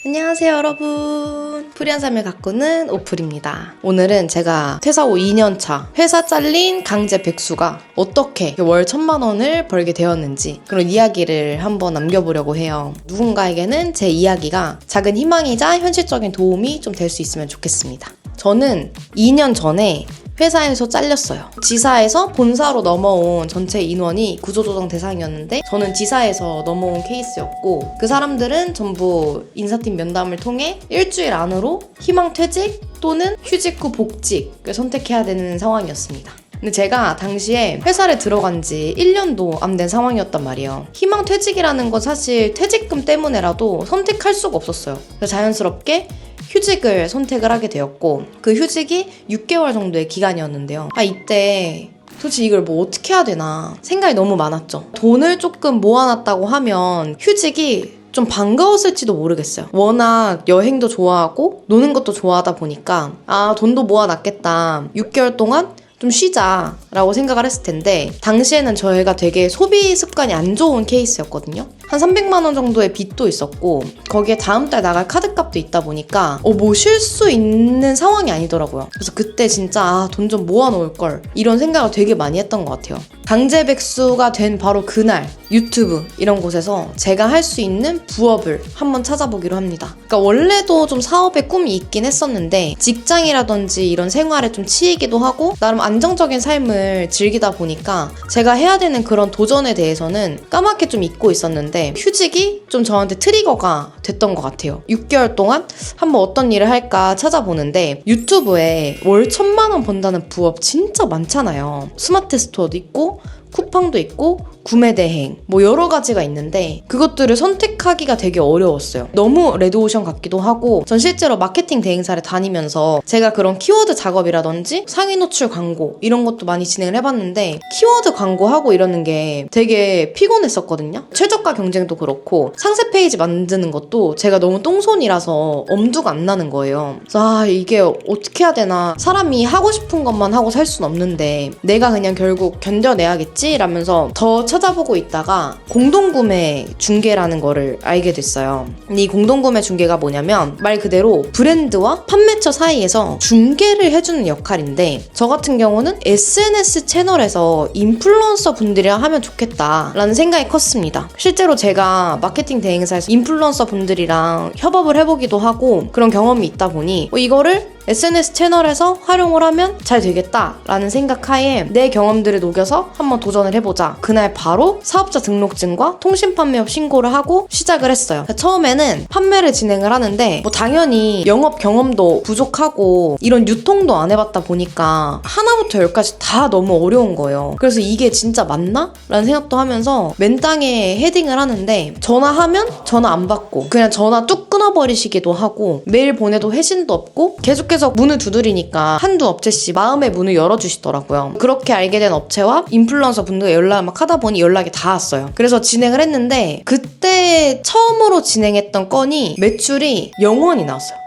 안녕하세요 여러분, 프리한 삶을 가꾸는 오플입니다. 오늘은 제가 퇴사 후 2년차 회사 잘린 강제 백수가 어떻게 월 1,000만 원을 벌게 되었는지 그런 이야기를 한번 남겨보려고 해요. 누군가에게는 제 이야기가 작은 희망이자 현실적인 도움이 좀 될 수 있으면 좋겠습니다. 저는 2년 전에 회사에서 잘렸어요. 지사에서 본사로 넘어온 전체 인원이 구조조정 대상이었는데 저는 지사에서 넘어온 케이스였고, 그 사람들은 전부 인사팀 면담을 통해 일주일 안으로 희망퇴직 또는 휴직 후 복직을 선택해야 되는 상황이었습니다. 근데 제가 당시에 회사를 들어간 지 1년도 안 된 상황이었단 말이에요. 희망퇴직이라는 건 사실 퇴직금 때문에라도 선택할 수가 없었어요. 그래서 자연스럽게 휴직을 선택을 하게 되었고, 그 휴직이 6개월 정도의 기간이었는데요. 이때 도대체 이걸 뭐 어떻게 해야 되나 생각이 너무 많았죠. 돈을 조금 모아놨다고 하면 휴직이 좀 반가웠을지도 모르겠어요. 워낙 여행도 좋아하고 노는 것도 좋아하다 보니까 돈도 모아놨겠다, 6개월 동안 좀 쉬자라고 생각을 했을 텐데, 당시에는 저희가 되게 소비 습관이 안 좋은 케이스였거든요. 한 300만 원 정도의 빚도 있었고, 거기에 다음 달 나갈 카드값도 있다 보니까 뭐 쉴 수 있는 상황이 아니더라고요. 그래서 그때 진짜 돈 좀 모아놓을 걸, 이런 생각을 되게 많이 했던 것 같아요. 강제 백수가 된 바로 그날 유튜브 이런 곳에서 제가 할 수 있는 부업을 한번 찾아보기로 합니다. 그러니까 원래도 좀 사업의 꿈이 있긴 했었는데 직장이라든지 이런 생활에 좀 치이기도 하고 나름 안정적인 삶을 즐기다 보니까 제가 해야 되는 그런 도전에 대해서는 까맣게 좀 잊고 있었는데, 휴직이 좀 저한테 트리거가 됐던 것 같아요. 6개월 동안 한번 어떤 일을 할까 찾아보는데, 유튜브에 월 1,000만 원 번다는 부업 진짜 많잖아요. 스마트 스토어도 있고 쿠팡도 있고 구매 대행 뭐 여러 가지가 있는데 그것들을 선택하기가 되게 어려웠어요. 너무 레드오션 같기도 하고, 전 실제로 마케팅 대행사를 다니면서 제가 그런 키워드 작업이라든지 상위 노출 광고 이런 것도 많이 진행을 해봤는데, 키워드 광고하고 이러는 게 되게 피곤했었거든요. 최저가 경쟁도 그렇고 상세 페이지 만드는 것도 제가 너무 똥손이라서 엄두가 안 나는 거예요. 그래서 이게 어떻게 해야 되나, 사람이 하고 싶은 것만 하고 살 순 없는데 내가 그냥 결국 견뎌내야겠지 라면서 더 찾아보고 있다가 공동구매 중개라는 거를 알게 됐어요. 근데 이 공동구매 중개가 뭐냐면 말 그대로 브랜드와 판매처 사이에서 중개를 해주는 역할인데, 저 같은 경우는 SNS 채널에서 인플루언서 분들이랑 하면 좋겠다라는 생각이 컸습니다. 실제로 제가 마케팅 대행사에서 인플루언서 분들이랑 협업을 해보기도 하고 그런 경험이 있다 보니 이거를 SNS 채널에서 활용을 하면 잘 되겠다라는 생각하에 내 경험들을 녹여서 한번 도전을 해보자. 그날 바로 사업자 등록증과 통신판매업 신고를 하고 시작을 했어요. 처음에는 판매를 진행을 하는데 당연히 영업 경험도 부족하고 이런 유통도 안 해봤다 보니까 하나부터 열까지 다 너무 어려운 거예요. 그래서 이게 진짜 맞나? 라는 생각도 하면서 맨땅에 헤딩을 하는데, 전화하면 전화 안 받고 그냥 전화 뚝 끊어버리시기도 하고, 메일 보내도 회신도 없고 계속 문을 두드리니까 한두 업체씩 마음의 문을 열어주시더라고요. 그렇게 알게 된 업체와 인플루언서 분들과 연락을 막 하다 보니 연락이 다 왔어요. 그래서 진행을 했는데, 그때 처음으로 진행했던 건이 매출이 0원이 나왔어요.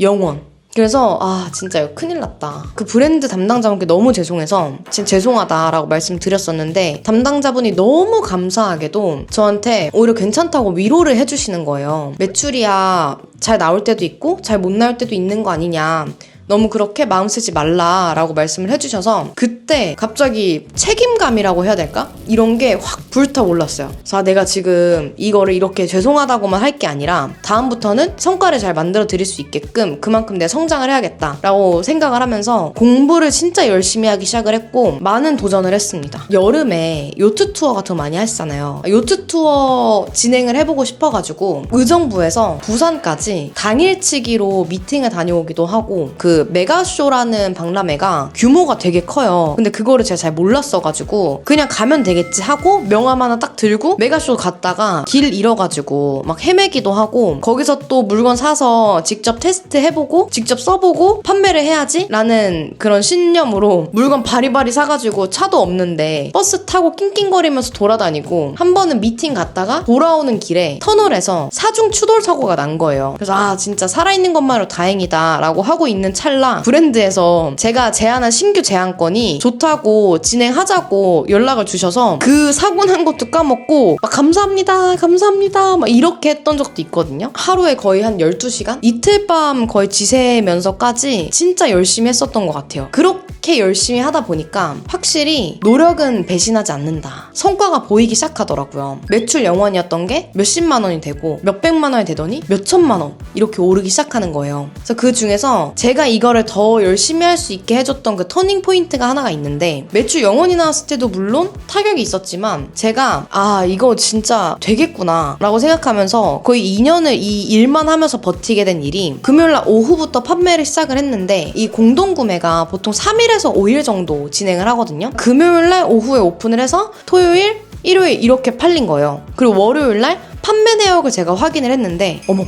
0원. 그래서 진짜 이거 큰일 났다. 그 브랜드 담당자분께 너무 죄송해서 진짜 죄송하다라고 말씀드렸었는데, 담당자분이 너무 감사하게도 저한테 오히려 괜찮다고 위로를 해주시는 거예요. 매출이야 잘 나올 때도 있고 잘 못 나올 때도 있는 거 아니냐, 너무 그렇게 마음 쓰지 말라라고 말씀을 해주셔서 그때 갑자기 책임감이라고 해야 될까? 이런 게 확 불타올랐어요. 그래서 내가 지금 이거를 이렇게 죄송하다고만 할 게 아니라 다음부터는 성과를 잘 만들어 드릴 수 있게끔 그만큼 내가 성장을 해야겠다라고 생각을 하면서 공부를 진짜 열심히 하기 시작을 했고, 많은 도전을 했습니다. 여름에 요트 투어 같은 거 많이 하시잖아요. 요트 투어 진행을 해보고 싶어가지고 의정부에서 부산까지 당일치기로 미팅을 다녀오기도 하고, 그 메가쇼라는 박람회가 규모가 되게 커요. 근데 그거를 제가 잘 몰랐어가지고 그냥 가면 되겠지 하고 명함 하나 딱 들고 메가쇼 갔다가 길 잃어가지고 막 헤매기도 하고, 거기서 또 물건 사서 직접 테스트 해보고 직접 써보고 판매를 해야지 라는 그런 신념으로 물건 바리바리 사가지고 차도 없는데 버스 타고 낑낑거리면서 돌아다니고, 한 번은 미팅 갔다가 돌아오는 길에 터널에서 사중 추돌 사고가 난 거예요. 그래서 진짜 살아있는 것만으로 다행이다 라고 하고 있는 차 찰나 브랜드에서 제가 제안한 신규 제안건이 좋다고 진행하자고 연락을 주셔서 그 사고 난 것도 까먹고 막 감사합니다 감사합니다 막 이렇게 했던 적도 있거든요. 하루에 거의 한 12시간? 이틀 밤 거의 지새면서까지 진짜 열심히 했었던 것 같아요. 그렇게 열심히 하다 보니까 확실히 노력은 배신하지 않는다. 성과가 보이기 시작하더라고요. 매출 0원이었던 게 몇십만 원이 되고 몇백만 원이 되더니 몇천만 원 이렇게 오르기 시작하는 거예요. 그래서 그 중에서 제가 이거를 더 열심히 할 수 있게 해줬던 그 터닝 포인트가 하나가 있는데 매출 0원이 나왔을 때도 물론 타격이 있었지만 제가 이거 진짜 되겠구나 라고 생각하면서 거의 2년을 이 일만 하면서 버티게 된 일이 금요일날 오후부터 판매를 시작을 했는데 이 공동구매가 보통 3일에서 5일 정도 진행을 하거든요. 금요일날 오후에 오픈을 해서 토요일, 일요일 이렇게 팔린 거예요. 그리고 월요일날 판매 내역을 제가 확인을 했는데 어머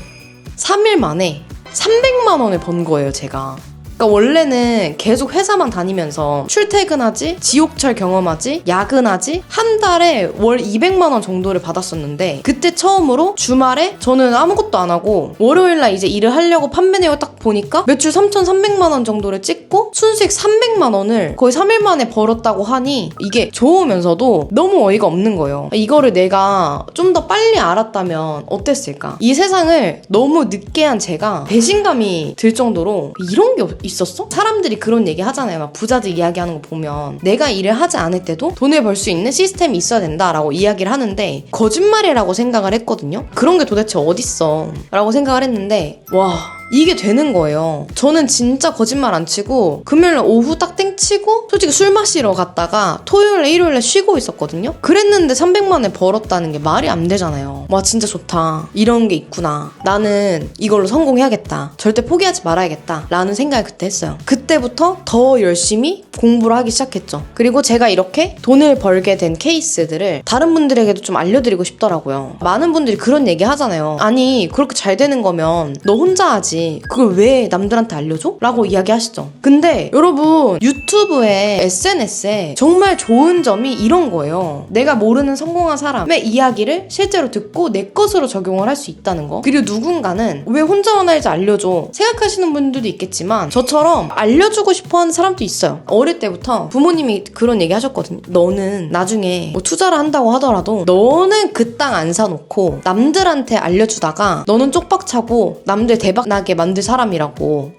3일 만에 300만 원을 번 거예요 제가. 그러니까 원래는 계속 회사만 다니면서 출퇴근하지, 지옥철 경험하지, 야근하지 한 달에 월 200만 원 정도를 받았었는데 그때 처음으로 주말에 저는 아무것도 안 하고 월요일날 이제 일을 하려고 판매 내역 딱 보니까 매출 3,300만 원 정도를 찍고 순수익 300만 원을 거의 3일 만에 벌었다고 하니 이게 좋으면서도 너무 어이가 없는 거예요. 이거를 내가 좀 더 빨리 알았다면 어땠을까? 이 세상을 너무 늦게 한 제가 배신감이 들 정도로 이런 게 있었어? 사람들이 그런 얘기 하잖아요. 막 부자들 이야기하는 거 보면 내가 일을 하지 않을 때도 돈을 벌 수 있는 시스템이 있어야 된다라고 이야기를 하는데 거짓말이라고 생각을 했거든요. 그런 게 도대체 어딨어 라고 생각을 했는데 와 이게 되는 거예요. 저는 진짜 거짓말 안 치고 금요일날 오후 딱 땡치고 솔직히 술 마시러 갔다가 토요일에 일요일에 쉬고 있었거든요. 그랬는데 300만 원을 벌었다는 게 말이 안 되잖아요. 와 진짜 좋다. 이런 게 있구나. 나는 이걸로 성공해야겠다. 절대 포기하지 말아야겠다 라는 생각을 그때 했어요. 그때부터 더 열심히 공부를 하기 시작했죠. 그리고 제가 이렇게 돈을 벌게 된 케이스들을 다른 분들에게도 좀 알려드리고 싶더라고요. 많은 분들이 그런 얘기 하잖아요. 아니 그렇게 잘 되는 거면 너 혼자 하지 그걸 왜 남들한테 알려줘? 라고 이야기하시죠. 근데 여러분 유튜브에 SNS에 정말 좋은 점이 이런 거예요. 내가 모르는 성공한 사람의 이야기를 실제로 듣고 내 것으로 적용을 할 수 있다는 거. 그리고 누군가는 왜 혼자만 알지 알려줘 생각하시는 분들도 있겠지만 저처럼 알려주고 싶어하는 사람도 있어요. 어릴 때부터 부모님이 그런 얘기 하셨거든요. 너는 나중에 뭐 투자를 한다고 하더라도 너는 그 땅 안 사놓고 남들한테 알려주다가 너는 쪽박차고 남들 대박나게 만들 사람이라고.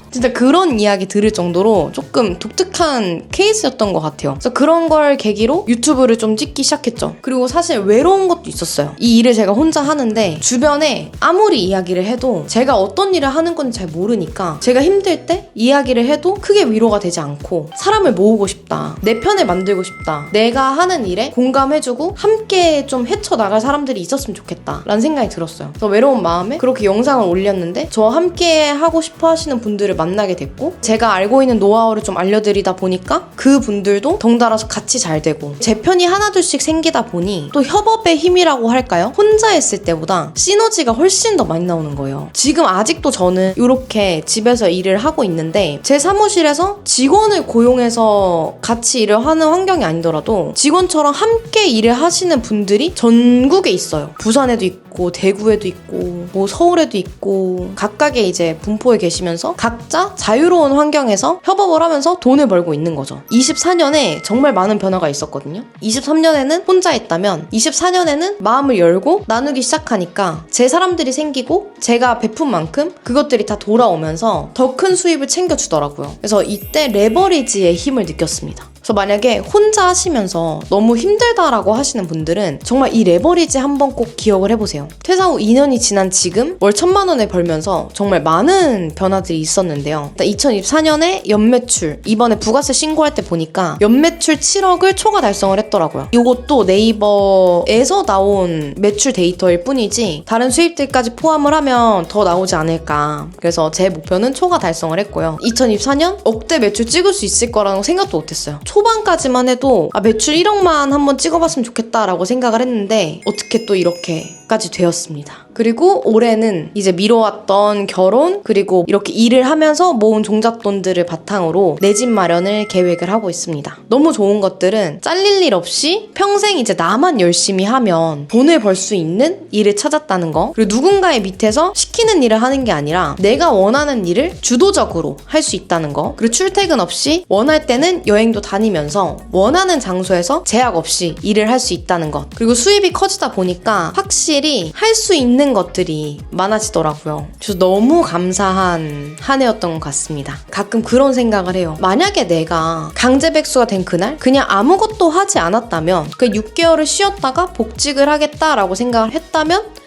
진짜 그런 이야기 들을 정도로 조금 독특한 케이스였던 것 같아요. 그래서 그런 걸 계기로 유튜브를 좀 찍기 시작했죠. 그리고 사실 외로운 것도 있었어요. 이 일을 제가 혼자 하는데 주변에 아무리 이야기를 해도 제가 어떤 일을 하는 건지 잘 모르니까 제가 힘들 때 이야기를 해도 크게 위로가 되지 않고 사람을 모으고 싶다. 내 편을 만들고 싶다. 내가 하는 일에 공감해주고 함께 좀 헤쳐나갈 사람들이 있었으면 좋겠다 라는 생각이 들었어요. 그래서 외로운 마음에 그렇게 영상을 올렸는데 저와 함께 하고 싶어 하시는 분들을 만나게 됐고 제가 알고 있는 노하우를 좀 알려드리다 보니까 그 분들도 덩달아서 같이 잘 되고 제 편이 하나둘씩 생기다 보니 또 협업의 힘이라고 할까요? 혼자 했을 때보다 시너지가 훨씬 더 많이 나오는 거예요. 지금 아직도 저는 이렇게 집에서 일을 하고 있는데 제 사무실에서 직원을 고용해서 같이 일을 하는 환경이 아니더라도 직원처럼 함께 일을 하시는 분들이 전국에 있어요. 부산에도 있고 대구에도 있고 뭐 서울에도 있고 각각의 이제 분포에 계시면서 각자 자유로운 환경에서 협업을 하면서 돈을 벌고 있는 거죠. 24년에 정말 많은 변화가 있었거든요. 23년에는 혼자 했다면 24년에는 마음을 열고 나누기 시작하니까 제 사람들이 생기고 제가 베푼 만큼 그것들이 다 돌아오면서 더 큰 수입을 챙겨주더라고요. 그래서 이때 레버리지의 힘을 느꼈습니다. 그래서 만약에 혼자 하시면서 너무 힘들다라고 하시는 분들은 정말 이 레버리지 한번 꼭 기억을 해보세요. 퇴사 후 2년이 지난 지금 월 1,000만 원을 벌면서 정말 많은 변화들이 있었는데요. 2024년에 연매출, 이번에 부가세 신고할 때 보니까 연매출 7억을 초과 달성을 했더라고요. 이것도 네이버에서 나온 매출 데이터일 뿐이지 다른 수입들까지 포함을 하면 더 나오지 않을까. 그래서 제 목표는 초과 달성을 했고요. 2024년 억대 매출 찍을 수 있을 거라는 생각도 못했어요. 초반까지만 해도 매출 1억만 한번 찍어봤으면 좋겠다라고 생각을 했는데 어떻게 또 이렇게까지 되었습니다. 그리고 올해는 이제 미뤄왔던 결혼, 그리고 이렇게 일을 하면서 모은 종잣돈들을 바탕으로 내 집 마련을 계획을 하고 있습니다. 너무 좋은 것들은 잘릴 일 없이 평생 이제 나만 열심히 하면 돈을 벌 수 있는 일을 찾았다는 거, 그리고 누군가의 밑에서 시키는 일을 하는 게 아니라 내가 원하는 일을 주도적으로 할 수 있다는 거, 그리고 출퇴근 없이 원할 때는 여행도 다니면서 원하는 장소에서 제약 없이 일을 할 수 있다는 것, 그리고 수입이 커지다 보니까 확실히 할 수 있는 것들이 많아지더라고요. 그래서 너무 감사한 한 해였던 것 같습니다. 가끔 그런 생각을 해요. 만약에 내가 강제 백수가 된 그날 그냥 아무것도 하지 않았다면, 그 6개월을 쉬었다가 복직을 하겠다라고 생각을 했다면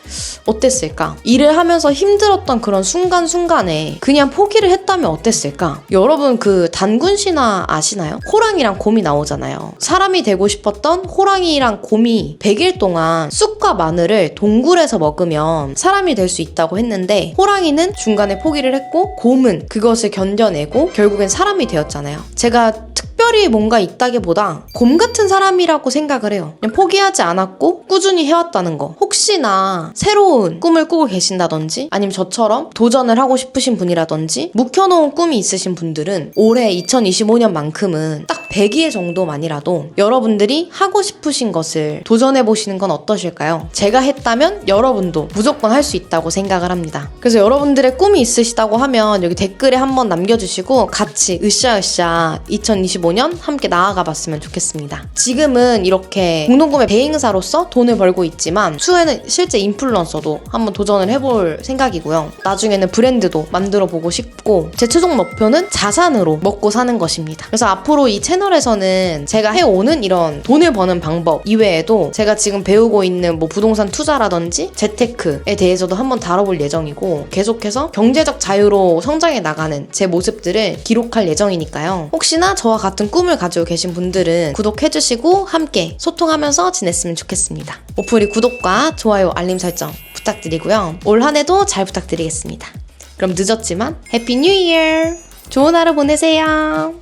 어땠을까? 일을 하면서 힘들었던 그런 순간순간에 그냥 포기를 했다면 어땠을까? 여러분 그 단군 신화 아시나요? 호랑이랑 곰이 나오잖아요. 사람이 되고 싶었던 호랑이랑 곰이 100일 동안 쑥과 마늘을 동굴에서 먹으면 사람이 될 수 있다고 했는데, 호랑이는 중간에 포기를 했고 곰은 그것을 견뎌내고 결국엔 사람이 되었잖아요. 제가 특별히 뭔가 있다기보다 곰 같은 사람이라고 생각을 해요. 그냥 포기하지 않았고 꾸준히 해왔다는 거. 혹시나 새로운 꿈을 꾸고 계신다든지 아니면 저처럼 도전을 하고 싶으신 분이라든지 묵혀놓은 꿈이 있으신 분들은 올해 2025년만큼은 딱 100일 정도만이라도 여러분들이 하고 싶으신 것을 도전해보시는 건 어떠실까요? 제가 했다면 여러분도 무조건 할 수 있다고 생각을 합니다. 그래서 여러분들의 꿈이 있으시다고 하면 여기 댓글에 한번 남겨주시고 같이 으쌰으쌰 2025년 함께 나아가 봤으면 좋겠습니다. 지금은 이렇게 공동구매 대행사로서 돈을 벌고 있지만 추후에는 실제 인플루언서도 한번 도전을 해볼 생각이고요. 나중에는 브랜드도 만들어 보고 싶고, 제 최종 목표는 자산으로 먹고 사는 것입니다. 그래서 앞으로 이 채널에서는 제가 해오는 이런 돈을 버는 방법 이외에도 제가 지금 배우고 있는 뭐 부동산 투자라든지 재테크에 대해서도 한번 다뤄볼 예정이고, 계속해서 경제적 자유로 성장해 나가는 제 모습들을 기록할 예정이니까요. 혹시나 저와 같은 꿈을 가지고 계신 분들은 구독해주시고 함께 소통하면서 지냈으면 좋겠습니다. 오프리 구독과 좋아요, 알림 설정 부탁드리고요. 올 한 해도 잘 부탁드리겠습니다. 그럼 늦었지만 해피 뉴 이어! 좋은 하루 보내세요.